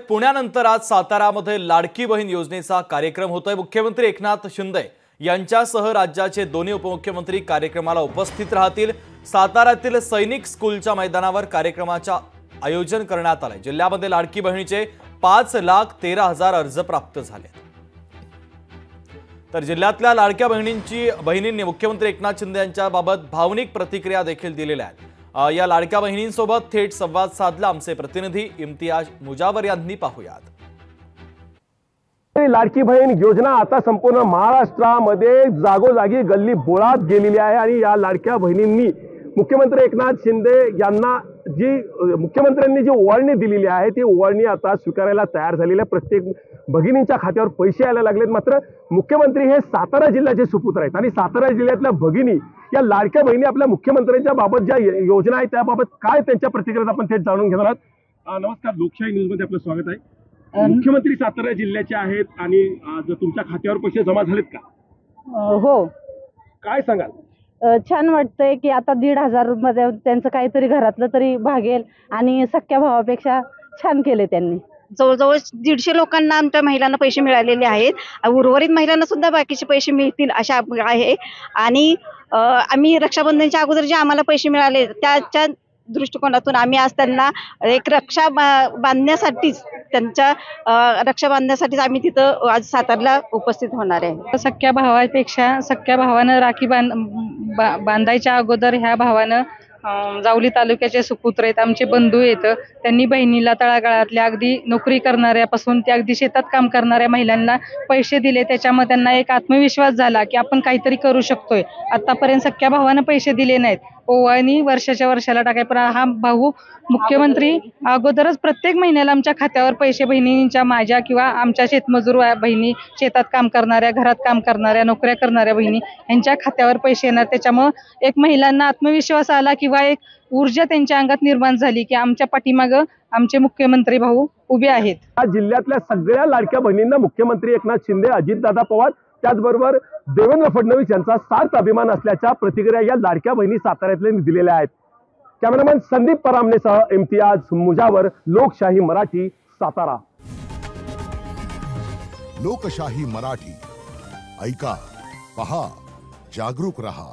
पुण्यानंतर आज सातारामध्ये लाडकी बहीण योजनेचा कार्यक्रम होतोय। मुख्यमंत्री एकनाथ शिंदे यांच्यासह राज्याचे दोन्ही उपमुख्यमंत्री कार्यक्रमाला उपस्थित राहतील। साताऱ्यातील सैनिक स्कूलच्या मैदानावर कार्यक्रमाचे आयोजन करण्यात आले। जिल्ह्यामध्ये लाडकी बहिणीचे 5,13,000 अर्ज प्राप्त झाले। तर जिल्ह्यातल्या लाडक्या बहिणींनी मुख्यमंत्री एकनाथ शिंदे यांच्याबाबत भावनिक प्रतिक्रिया देखील दिलेल्या आहेत। या लाडक्या बहिणींसोबत थेट संवाद साधला आमचे प्रतिनिधी इम्तियाज मुजावर यांनी। पाहूयात। लाडकी बहीण योजना आता संपूर्ण महाराष्ट्रामध्ये जागोजागी गल्ली बोळात गेलेली आहे आणि या लाडक्या बहिणींनी मुख्यमंत्री एकनाथ शिंदे यांना मुख्यमंत्र्यांनी जी ओवाळणी दिलेली आहे ती ओवाळणी आता स्वीकारायला तयार झालेल्या प्रत्येक भगिनींच्या खात्यावर पैसे यायला लागलेत। मात्र मुख्यमंत्री हे सातारा जिल्ह्याचे सुपुत्र आहेत आणि सातारा जिल्ह्यातल्या भगिनी या लाडक्या बहिणी आपल्या मुख्यमंत्र्यांच्या बाबत ज्या योजना आहेत त्याबाबत काय त्यांच्या प्रतिक्रिया आपण थेट जाणून घेणार आहोत। नमस्कार, लोकशाही न्यूज मध्ये आपलं स्वागत आहे। मुख्यमंत्री सातारा जिल्ह्याचे आहेत आणि तुमच्या खात्यावर पैसे जमा झालेत का? हो, काय सांगाल? छान वाटतंय की आता 1,500 मध्ये त्यांचं काहीतरी घरातलं तरी भागेल आणि सख्या भावापेक्षा छान केले त्यांनी। जवळजवळ 150 लोकांना आमच्या महिलांना पैसे मिळालेले आहेत। उर्वरित महिलांना सुद्धा बाकीचे पैसे मिळतील अशा आहे। आणि आम्ही रक्षाबंधनच्या अगोदर जे आम्हाला पैसे मिळाले त्याच्या दृष्टिकोनातून आम्ही आज त्यांना एक रक्षा बांधण्यासाठीच त्यांच्या रक्षा बांधण्यासाठीच आम्ही तिथं आज सातारला उपस्थित होणार आहे। सख्या भावापेक्षा सख्या भावानं राखी बांधायच्या अगोदर ह्या भावानं जावली तालुक्याचे सुपुत्र आहेत, आमचे बंधू आहेत। त्यांनी बहिणीला तळागाळातल्या अगदी नोकरी करणाऱ्यापासून ते अगदी शेतात काम करणाऱ्या महिलांना पैसे दिले। त्याच्यामुळे त्यांना एक आत्मविश्वास झाला की आपण काहीतरी करू शकतोय। आतापर्यंत सख्या भावानं पैसे दिले नाहीत, ओवाळणी वर्षाच्या वर्षाला टाकाय, पण हा भाऊ मुख्यमंत्री अगोदरच प्रत्येक महिन्याला आमच्या खात्यावर पैसे बहिणींच्या माझ्या किंवा आमच्या शेतमजूर बहिणी, शेतात काम करणाऱ्या, घरात काम करणाऱ्या, नोकऱ्या करणाऱ्या बहिणी यांच्या खात्यावर पैसे येणार। त्याच्यामुळे एक महिलांना आत्मविश्वास आला किंवा एक ऊर्जा त्यांच्या अंगात निर्माण झाली की आमच्या पाठीमागं आमचे मुख्यमंत्री भाऊ उभे आहेत। या जिल्ह्यातल्या सगळ्या लाडक्या बहिणींना मुख्यमंत्री एकनाथ शिंदे, अजितदादा पवार त्याचबरोबर देवेंद्र फडणवीस यांचा सार्थ अभिमान असल्याच्या प्रतिक्रिया या लाडक्या बहिणी साताऱ्यातल्या दिलेल्या आहेत। कॅमेरामॅन संदीप परामनेसह इम्तियाज मुजावर, लोकशाही मराठी, सातारा। लोकशाही मराठी ऐका, पहा, जागरूक रहा।